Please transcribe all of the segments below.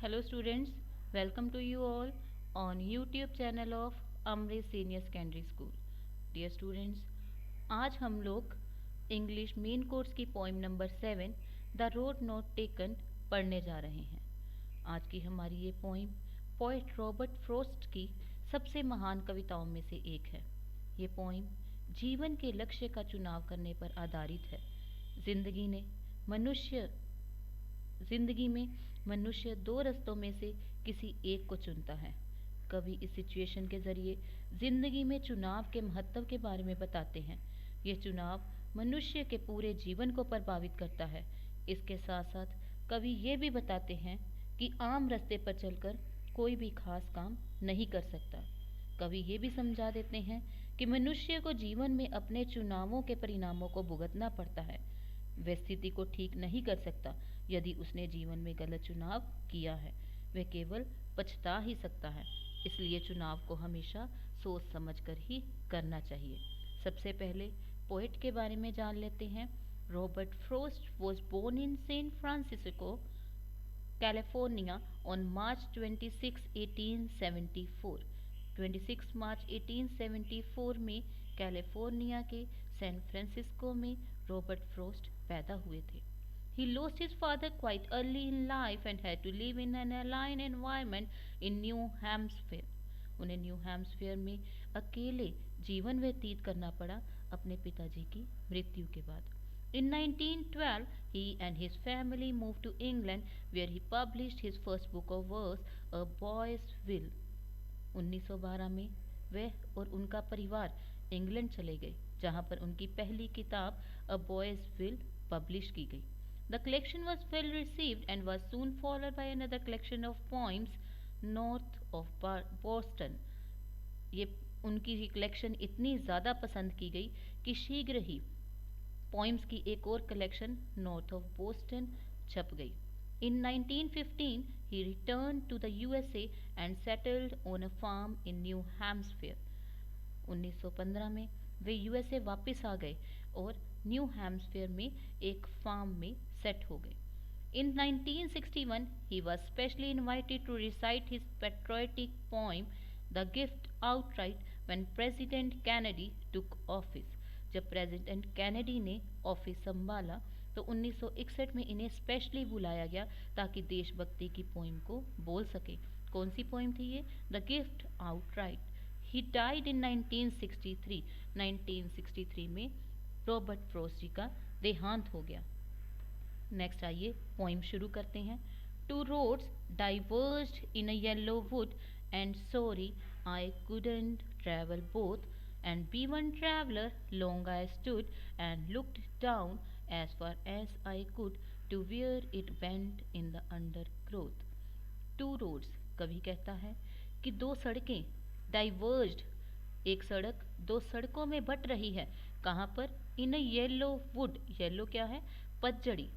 Hello students, welcome to you all on YouTube channel of Amrit Senior Secondary School. Dear students, आज हम लोग English main course की poem number 7 the road not taken पढ़ने जा रहे हैं। आज की हमारी ये पोइम पोएट रॉबर्ट फ्रॉस्ट की सबसे महान कविताओं में से एक है। ये पोइम जीवन के लक्ष्य का चुनाव करने पर आधारित है। जिंदगी ने मनुष्य जिंदगी में मनुष्य दो रास्तों में से किसी एक को चुनता है। कवि इस सिचुएशन के जरिए जिंदगी में चुनाव के महत्व के बारे में बताते हैं। ये चुनाव मनुष्य के पूरे जीवन को प्रभावित करता है। इसके साथ साथ कवि ये भी बताते हैं कि आम रास्ते पर चलकर कोई भी खास काम नहीं कर सकता। कवि ये भी समझा देते हैं कि मनुष्य को जीवन में अपने चुनावों के परिणामों को भुगतना पड़ता है। वह स्थिति को ठीक नहीं कर सकता यदि उसने जीवन में गलत चुनाव किया है। वह केवल पछता ही सकता है। इसलिए चुनाव को हमेशा सोच समझकर ही करना चाहिए। सबसे पहले पोएट के बारे में जान लेते हैं। Robert Frost was born in San Francisco, California on March 26, 1874। 26 मार्च 1874 में कैलिफोर्निया के सैन फ्रांसिस्को में रॉबर्ट फ्रॉस्ट पैदा हुए थे। He lost his father quite early in life and had to live in an alien environment in New Hampshire। उन्हें new Hampshire में अकेले जीवन व्यतीत करना पड़ा अपने पिताजी की मृत्यु के बाद। In 1912, he and his family moved to England, where he published his first book of verse, A Boy's Will। 1912 में वह और उनका परिवार इंग्लैंड चले गए, जहां पर उनकी पहली किताब अ बॉयज़ विल पब्लिश की गई। The collection was well received and was soon followed by another collection of poems north of Boston। ये उनकी कलेक्शन इतनी ज़्यादा पसंद की गई कि शीघ्र ही पोइम्स की एक और कलेक्शन नॉर्थ ऑफ बोस्टन छप गई। In 1915, he returned to the USA and settled on a farm in New Hampshire। 1915 में वे यूएसए वापस आ गए और न्यू हैम्पशायर में एक फार्म में सेट हो गए। In 1961, he was specially invited to recite his patriotic poem, The Gift, outright when President Kennedy took office। जब प्रेसिडेंट कैनेडी ने ऑफिस संभाला तो 1961 में इन्हें स्पेशली बुलाया गया ताकि देशभक्ति की पोइम को बोल सके। कौन सी पोइम थी ये? The gift outright. He died in 1963। 1963 में रॉबर्ट फ्रॉस्ट जी का देहांत हो गया। नेक्स्ट आइए पोइम शुरू करते हैं। Two roads diverged in a yellow wood and sorry I couldn't travel both, and be one traveler long I stood and looked down as far as I could to where it went in the undergrowth। Two roads, कवि कहता है कि दो सड़कें डाइवर्ज्ड, एक सड़क दो सड़कों में बट रही है। कहाँ पर? इन अ येलो वुड। येलो क्या है? पतझड़ी।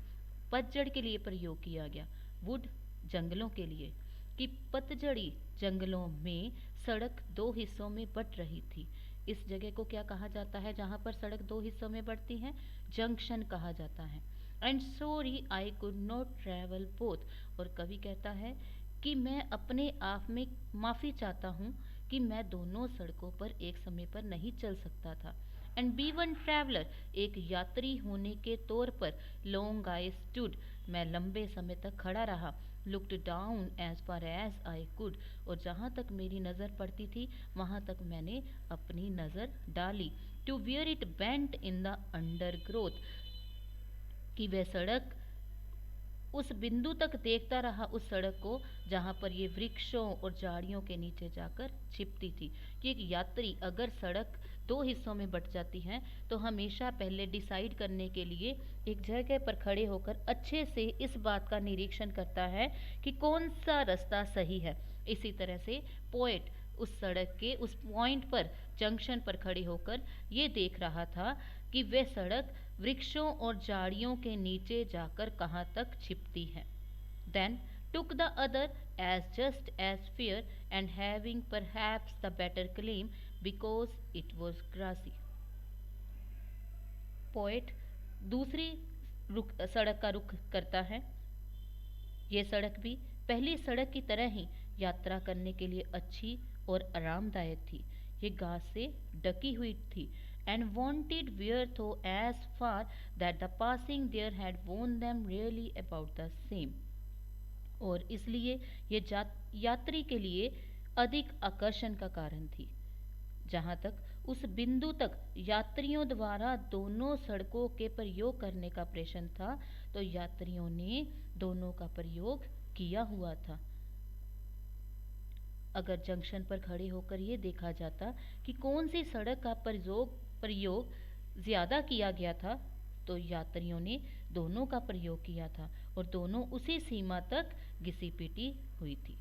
पतझड़ के लिए प्रयोग किया गया। वुड जंगलों के लिए, कि पतझड़ी जंगलों में सड़क दो हिस्सों में बट रही थी। इस जगह को क्या कहा जाता है जहाँ पर सड़क दो हिस्सों में बढ़ती हैं? जंक्शन कहा जाता है। And sorry I could not travel both. और कवि कहता है कि मैं अपने आप में माफ़ी चाहता हूँ कि मैं दोनों सड़कों पर एक समय पर नहीं चल सकता था। एंड बी वन ट्रैवलर, एक यात्री होने के तौर पर लॉन्ग आई स्टूड, मैं लंबे समय तक खड़ा रहा। Looked down as far as I could, और जहाँ तक मेरी नज़र पड़ती थी वहाँ तक मैंने अपनी नज़र डाली। To where it bent in the undergrowth, कि वह सड़क उस बिंदु तक देखता रहा, उस सड़क को जहाँ पर ये वृक्षों और झाड़ियों के नीचे जाकर छिपती थी। कि एक यात्री अगर सड़क दो हिस्सों में बट जाती है तो हमेशा पहले डिसाइड करने के लिए एक जगह पर खड़े होकर अच्छे से इस बात का निरीक्षण करता है कि कौन सा रास्ता सही है। इसी तरह से पोएट उस सड़क के उस पॉइंट पर, जंक्शन पर खड़े होकर ये देख रहा था कि वह सड़क वृक्षों और झाड़ियों के नीचे जाकर कहाँ तक छिपती है। Then took the other as just as fair and having perhaps the better claim because it was grassy। Poet दूसरी सड़क का रुख करता है। ये सड़क भी पहली सड़क की तरह ही यात्रा करने के लिए अच्छी और आरामदायक थी। ये घास से ढकी हुई थी and wanted wear though as far that the passing there had warned them really about the same। और इसलिए ये यात्री के लिए अधिक आकर्षण का कारण थी। जहाँ तक उस बिंदु तक यात्रियों द्वारा दोनों सड़कों के प्रयोग करने का प्रश्न था, तो यात्रियों ने दोनों का प्रयोग किया हुआ था। अगर जंक्शन पर खड़े होकर ये देखा जाता कि कौन सी सड़क का प्रयोग ज़्यादा किया गया था, तो यात्रियों ने दोनों का प्रयोग किया था और दोनों उसी सीमा तक घिसी पिटी हुई थी।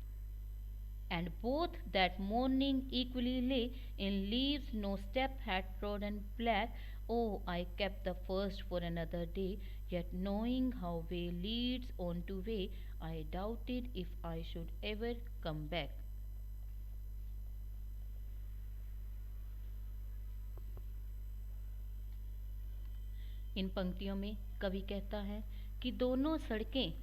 And both that morning equally lay in leaves no step had trodden black. Oh, I kept the first for another day, yet knowing how way leads on to way, I doubted if I should ever come back। इन पंक्तियों में कवि कहता है कि दोनों सड़कें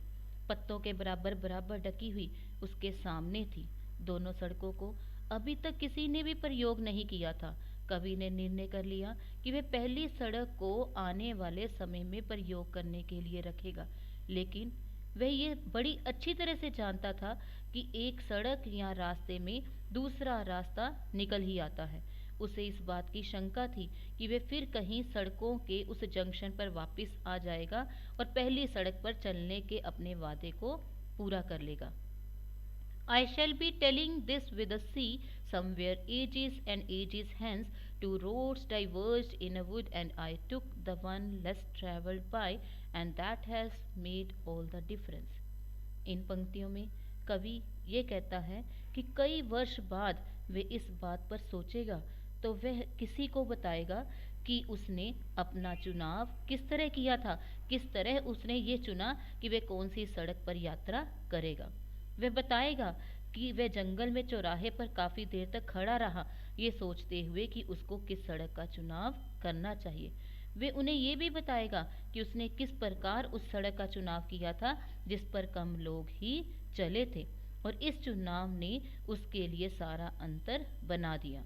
पत्तों के बराबर बराबर ढकी हुई उसके सामने थी। दोनों सड़कों को अभी तक किसी ने भी प्रयोग नहीं किया था। कवि ने निर्णय कर लिया कि वह पहली सड़क को आने वाले समय में प्रयोग करने के लिए रखेगा, लेकिन वह ये बड़ी अच्छी तरह से जानता था कि एक सड़क या रास्ते में दूसरा रास्ता निकल ही आता है। उसे इस बात की शंका थी कि वह फिर कहीं सड़कों के उस जंक्शन पर वापस आ जाएगा और पहली सड़क पर चलने के अपने वादे को पूरा कर लेगा। I shall be telling this with the sea, somewhere ages and ages hence, two roads diverged in a wood and I took the one less travelled by, and that has made all the difference। इन पंक्तियों में कवि ये कहता है कि कई वर्ष बाद वे इस बात पर सोचेगा तो वह किसी को बताएगा कि उसने अपना चुनाव किस तरह किया था, किस तरह उसने ये चुना कि वह कौन सी सड़क पर यात्रा करेगा। वह बताएगा कि वह जंगल में चौराहे पर काफ़ी देर तक खड़ा रहा, ये सोचते हुए कि उसको किस सड़क का चुनाव करना चाहिए। वे उन्हें ये भी बताएगा कि उसने किस प्रकार उस सड़क का चुनाव किया था जिस पर कम लोग ही चले थे, और इस चुनाव ने उसके लिए सारा अंतर बना दिया।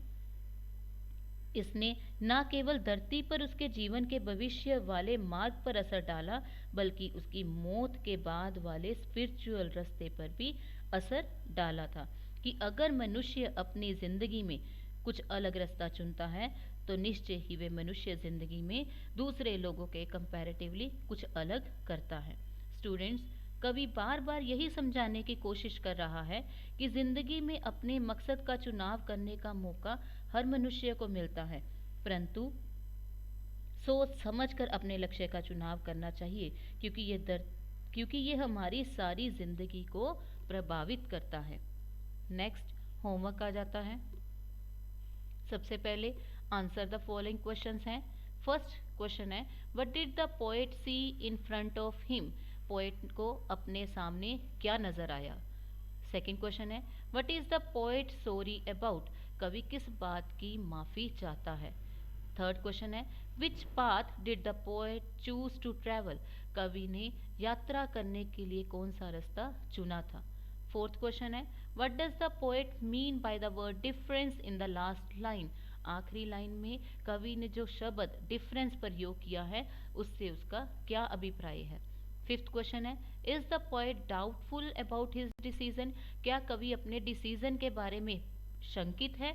इसने न केवल धरती पर उसके जीवन के भविष्य वाले मार्ग पर असर डाला, बल्कि उसकी मौत के बाद वाले स्पिरिचुअल रास्ते पर भी असर डाला था कि अगर मनुष्य अपनी ज़िंदगी में कुछ अलग रास्ता चुनता है तो निश्चय ही वे मनुष्य ज़िंदगी में दूसरे लोगों के कंपैरेटिवली कुछ अलग करता है। स्टूडेंट्स, कवि बार बार यही समझाने की कोशिश कर रहा है कि ज़िंदगी में अपने मकसद का चुनाव करने का मौका हर मनुष्य को मिलता है, परंतु सोच समझ कर अपने लक्ष्य का चुनाव करना चाहिए, क्योंकि ये हमारी सारी ज़िंदगी को प्रभावित करता है। नेक्स्ट होमवर्क आ जाता है। सबसे पहले आंसर द फॉलोइंग क्वेश्चंस हैं। फर्स्ट क्वेश्चन है, what did the poet see in front of him. Poet को अपने सामने क्या नजर आया। सेकंड क्वेश्चन है, what is the poet sorry about. कवि किस बात की माफ़ी चाहता है। थर्ड क्वेश्चन है, which path did the poet choose to travel. कवि ने यात्रा करने के लिए कौन सा रास्ता चुना था। फोर्थ क्वेश्चन है, what does the poet mean by the word difference in the last line. आखिरी लाइन में कवि ने जो शब्द डिफरेंस प्रयोग किया है उससे उसका क्या अभिप्राय है। फिफ्थ क्वेश्चन है, is the poet doubtful about his decision. क्या कवि अपने डिसीजन के बारे में शंकित है।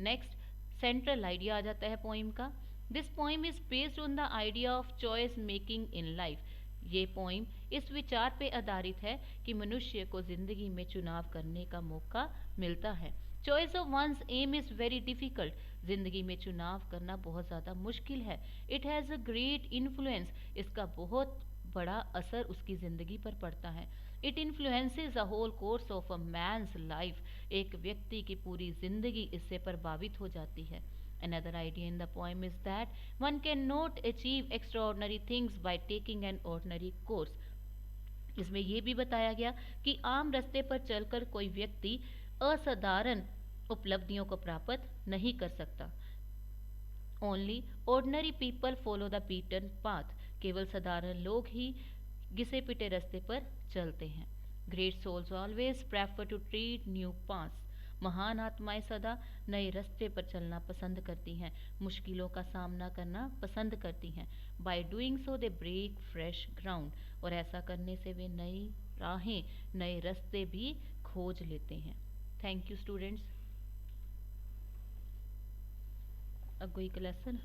नेक्स्ट सेंट्रल आइडिया आ जाता है पोइम का। This poem is based on the idea of choice making in life. ये पोइम इस विचार पे आधारित है कि मनुष्य को जिंदगी में चुनाव करने का मौका मिलता है। Choice of one's aim is very difficult. ज़िंदगी में चुनाव करना बहुत ज़्यादा मुश्किल है। It has a great influence. इसका बहुत बड़ा असर उसकी ज़िंदगी पर पड़ता है। It influences the whole course of a man's life. एक व्यक्ति की पूरी ज़िंदगी इससे प्रभावित हो जाती है। Another idea in the poem is that one cannot achieve extraordinary things by taking an ordinary course. इसमें यह भी बताया गया कि आम रास्ते पर चलकर कोई व्यक्ति असाधारण उपलब्धियों को प्राप्त नहीं कर सकता। Only ordinary people follow the beaten path. केवल साधारण लोग ही घिसे पिटे रास्ते पर चलते हैं। Great souls always prefer to tread new paths. महान आत्माएं सदा नए रास्ते पर चलना पसंद करती हैं, मुश्किलों का सामना करना पसंद करती हैं। By doing so they break fresh ground, और ऐसा करने से वे नई राहें, नए रास्ते भी खोज लेते हैं। Thank you students. अब कोई लेसन